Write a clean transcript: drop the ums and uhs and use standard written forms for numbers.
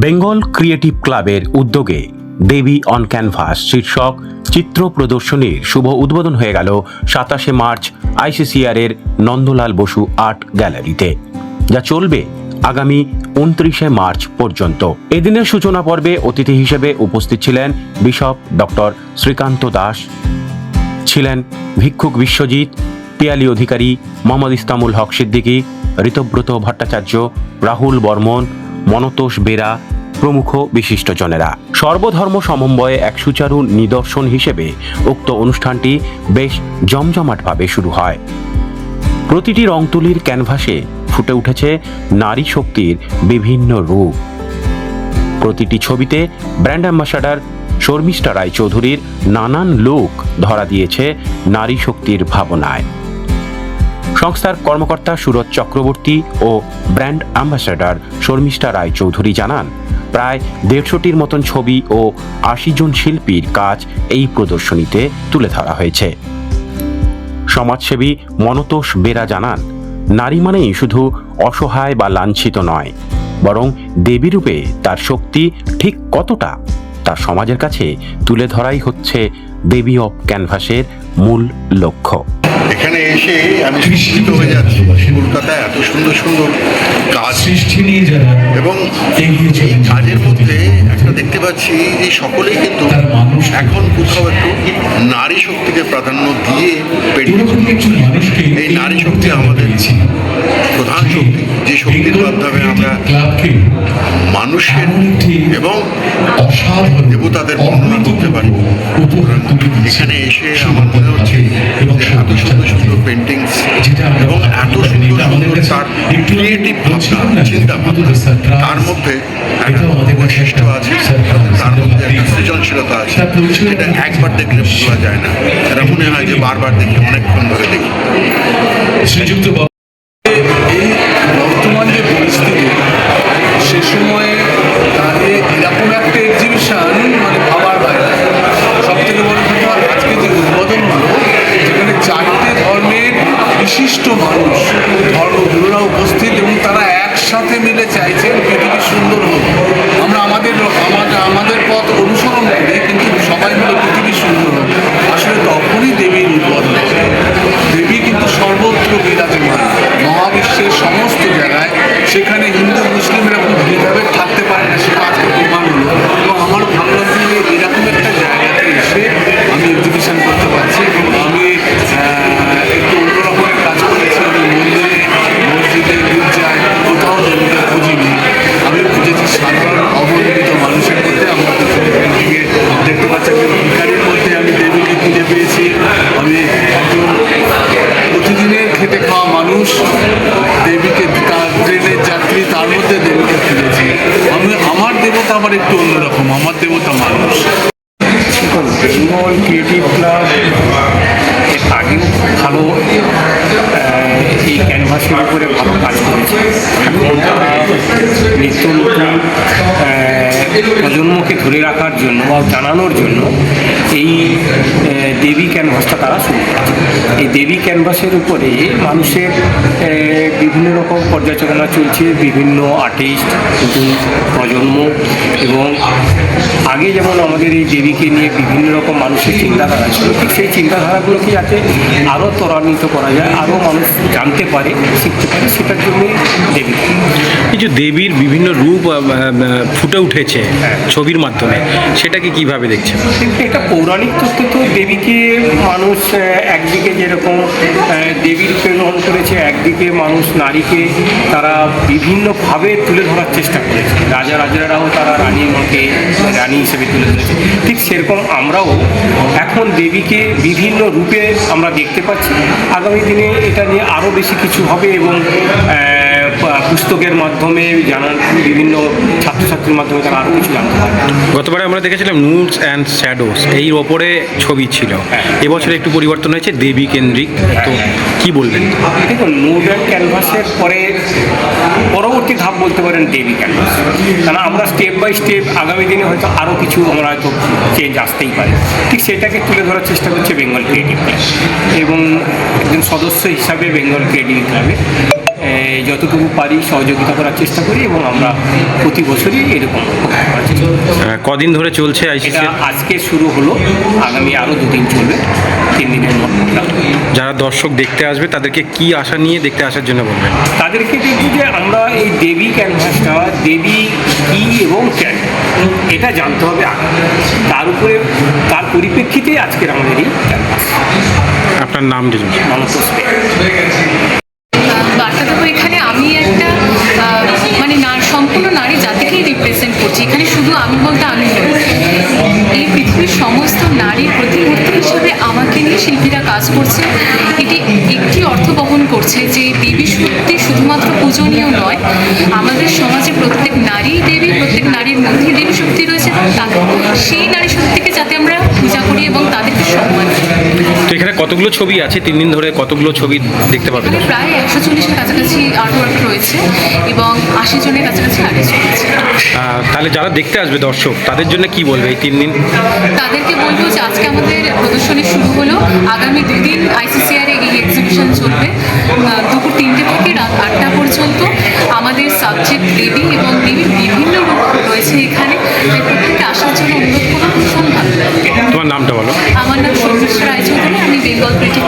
Bengal creative ক্লাবের উদ্যোগে দেবী on canvas শীর্ষক চিত্র প্রদর্শনীর শুভ উদ্বোধন হয়ে গেল ২৭শে মার্চ আইসিসিআর এর নন্দলাল বসু আর্ট গ্যালারিতে, যা চলবে আগামী ২৯শে মার্চ পর্যন্ত। এদিনের সূচনা পর্বে অতিথি হিসেবে উপস্থিত ছিলেন বিশপ ডক্টর শ্রীকান্ত দাস, ছিলেন ভিক্ষুক বিশ্বজিৎ, পিয়ালি অধিকারী, মোহাম্মদ ইস্তামুল হক সিদ্দিকী, ঋতব্রত ভট্টাচার্য, রাহুল বর্মন, মনতোষ বেরা প্রমুখ বিশিষ্টজনেরা। সর্বধর্ম সমন্বয়ে এক সুচারু নিদর্শন হিসেবে উক্ত অনুষ্ঠানটি বেশ জমজমাটভাবে শুরু হয়। প্রতিটি রংতুলির ক্যানভাসে ফুটে উঠেছে নারী শক্তির বিভিন্ন রূপ। প্রতিটি ছবিতে ব্র্যান্ড অ্যাম্বাসাডার শর্মিষ্ঠা রায়চৌধুরীর নানান লুক ধরা দিয়েছে নারী শক্তির ভাবনায়। সংস্থার কর্মকর্তা সুরজ চক্রবর্তী ও ব্র্যান্ড অ্যাম্বাসাডার শর্মিষ্ঠা রায়চৌধুরী জানান, প্রায় ১৫০টির মতন ছবি ও ৮০ জন শিল্পীর কাজ এই প্রদর্শনীতে তুলে ধরা হয়েছে। সমাজসেবী মনতোষ বেরা জানান, নারী মানেই শুধু অসহায় বা লাঞ্ছিত নয়, বরং দেবী রূপে তার শক্তি ঠিক কতটা তা সমাজের কাছে তুলে ধরাই হচ্ছে দেবী অফ ক্যানভাসের মূল লক্ষ্য। এখানে এসে আমি শিক্ষিত হয়ে যাচ্ছি, কলকাতায় এত সুন্দর সুন্দর কাজ সৃষ্টি নিয়ে যারা এবং এই কাজের মধ্যে একটা দেখতে পাচ্ছি যে সকলেই কিন্তু এখন কোথাও একটু নারী শক্তিকে প্রাধান্য দিয়ে পেরিয়ে এই নারী শক্তি আমাদের প্রধান শক্তি, যে শক্তির মাধ্যমে আমরা মানুষের এবং দেবতাদের বর্ণনা করতে পারি। এখানে এসে আমার মনে হচ্ছে এত সুন্দর সুন্দর পেন্টিংস এবং এত সুন্দর সুন্দর তার ক্রিয়েটিভ ভাবনা, চিন্তা ভাবনা, তার মধ্যে একটা বৈশিষ্ট্য আছে, তার মধ্যে একটা সৃজনশীলতা আছে, যেটা একবার দেখলে ভোলা যায় না। এটা মনে হয় যে বারবার দেখি, অনেকক্ষণ ধরে দেখি। শ্রীযুক্ত এই বর্তমান যে পরিস্থিতি, সে সময়ে দাঁড়িয়ে এরকম একটা এক্সিবিশন মানে ভাবার বাইরে। সব থেকে বড় কথা, আজকে যে উদ্বোধন হলো, যেখানে 4টে ধর্মের বিশিষ্ট মানুষ, ধর্মগুরুরা উপস্থিত এবং তারা একসাথে মিলে চাইছেন পৃথিবী সুন্দর হোক। আমরা আমাদের পথ অনুসরণ করি, কিন্তু সবাই মিলে পৃথিবী সুন্দর হোক। আসলে তখনই দেবীর উদ্বোধন। দেবী কিন্তু সর্বত্র বিরাজমান, মহাবিশ্বের সমস্ত জায়গায়। সেখানে হিন্দু মুসলিমরা কোনো ভেদাভেদ থাকতে পারে না, সেটা আজকে প্রমাণ হলো। এবং আমার ভালো লাগছে যে এরকম একটা জায়গাতে এসে আমি এক্সিবিশন করতে পারছি। আমি একটু অন্যরকমের কাজ করেছি। আমি মসজিদে গির্জায় কোথাও দেবীকে খুঁজিনি, আমি খুঁজেছি সাধারণ অবহেলিত মানুষের মধ্যে। আমরা পেন্টিংয়ে দেখতে পাচ্ছি একজন ভিখারির মধ্যে আমি দেবীকে খুঁজে পেয়েছি। আমি একজন প্রতিদিনের খেটে খাওয়া মানুষ, দেবীকে, তার ট্রেনের যাত্রী, তার মধ্যে দেবীকে খুঁজেছি। আমার দেবতা আবার একটু অন্যরকম, আমার দেবতা মানুষ। বেঙ্গল ক্রিয়েটিভ ক্লাব এর আগেও ভালো এই ক্যানভাসের উপরে ভালো কাজ করেছে। এখন তারা নিত্য নতুন প্রজন্মকে ধরে রাখার জন্য বা জানানোর জন্য এই দেবী ক্যানভাসটা তারা শুরু করেছে। এই দেবী ক্যানভাসের উপরে মানুষের বিভিন্ন রকম পর্যালোচনা চলছে, বিভিন্ন আর্টিস্ট, নতুন প্রজন্ম। এবং আগে যেমন আমাদের এই দেবীকে নিয়ে বিভিন্ন রকম মানুষের চিন্তাধারা ছিল, ঠিক সেই চিন্তাধারাগুলোকে যাতে আরও ত্বরান্বিত করা যায়, আরও মানুষ জানতে পারে, শিখতে পারে, সেটার জন্যই দেবী। এই যে দেবীর বিভিন্ন রূপ ফুটে উঠেছে ছবির মাধ্যমে, সেটাকে কিভাবে দেখছেন? এটা পৌরাণিক তত্ত্বে তো দেবীকে মানুষ একদিকে যেরকম দেবী রূপে গ্রহণ করেছে, একদিকে মানুষ নারীকে তারা বিভিন্নভাবে তুলে ধরার চেষ্টা করেছে। রাজারাও তারা রানীর মতে রানী হিসেবে তুলে ধরেছে। ঠিক সেরকম আমরাও এখন দেবীকে বিভিন্ন রূপে আমরা দেখতে পাচ্ছি। আগামী দিনে এটা নিয়ে আরও বেশি কিছু হবে এবং পুস্তকের মাধ্যমে জানার, বিভিন্ন ছাত্রছাত্রীর মাধ্যমে তারা আরও কিছু জানতে পারবে। গতবারে আমরা দেখেছিলাম নুডস অ্যান্ড শ্যাডোস, এই ওপরে ছবি ছিল। এবছর একটু পরিবর্তন হয়েছে, দেবী কেন্দ্রিক। তো কি বলবেন? দেখুন, নুড অ্যান্ড ক্যানভাসের পরে পরবর্তী ধাপ বলতে পারেন দেবী ক্যানভাস। কারণ আমরা স্টেপ বাই স্টেপ আগামী দিনে হয়তো আরও কিছু আমরা হয়তো চেঞ্জ আসতেই পারে। ঠিক সেটাকে তুলে ধরার চেষ্টা করছে বেঙ্গল ক্রিয়েটিভ ক্লাব এবং একজন সদস্য হিসাবে বেঙ্গল ক্রিয়েটিভ ক্লাবে যতটুকু পারি সহযোগিতা করার চেষ্টা করি এবং আমরা প্রতি বছরই এরকম কদিন ধরে চলছে এটা আইসিসি? আজকে শুরু হলো, আগামী আরও 2 দিন চলবে, 3 দিনের মোট প্রোগ্রাম। যারা দর্শক দেখতে আসবে তাদেরকে কি আশা নিয়ে দেখতে আসার জন্য বলবেন? তাদেরকে দেখছি যে আমরা এই দেবী ক্যানভাসটা, দেবী কী এবং কেন, এটা জানতে হবে আগে। তার উপরে, তার পরিপ্রেক্ষিতে আজকের আমাদের এই ক্যানভাস। আপনার নাম যদি মানব হোসেন। বার্তা দেবো এখানে আমি একটা মানে সম্পূর্ণ নারী জাতিকেই রিপ্রেজেন্ট করছি। এখানে শুধু আমি বলতে আমি নই, এই পৃথিবীর সমস্ত নারীর প্রতিমূর্তি হিসেবে আমাকে নিয়ে শিল্পীরা কাজ করছে। এটি একটি অর্থ বহন করছে যে দেবী শক্তি শুধুমাত্র পূজনীয় নয়, আমাদের সমাজে প্রত্যেক নারী দেবী, প্রত্যেক নারীর মধ্যে দেবী শক্তি রয়েছে, সেই নারী শক্তিকে যাতে আমরা পূজা করি এবং তাদেরকে সম্মান দিই। তো এখানে কতগুলো ছবি আছে? 3 দিন ধরে কতগুলো ছবি দেখতে পাবেন? এখানে প্রায় 140-এর কাছাকাছি আর্টওয়ার্ক রয়েছে এবং 80 জনের কাছাকাছি আর্টিস্ট রয়েছে। তাহলে যারা দেখতে আসবে দর্শক তাদের জন্য কি বলবে এই 3 দিন? তাদেরকে বলবো যে আজকে আমাদের প্রদর্শনী শুরু হলো, আগামী 2 দিন আইসিসিআর এই এক্সিবিশন চলবে, দুপুর 3টে থেকে রাত 8টা পর্যন্ত। আমাদের সাবজেক্ট দেবী এবং দেবীর বিভিন্ন রূপ রয়েছে এখানে, তাই প্রত্যেককে আসার জন্য অনুরোধ করবো। ভীষণ ভালো লাগবে। তোমার নামটা বলো। আমার নাম শর্মিষ্ঠা রায়চৌধুরী, আমি বেঙ্গল ক্রিটিক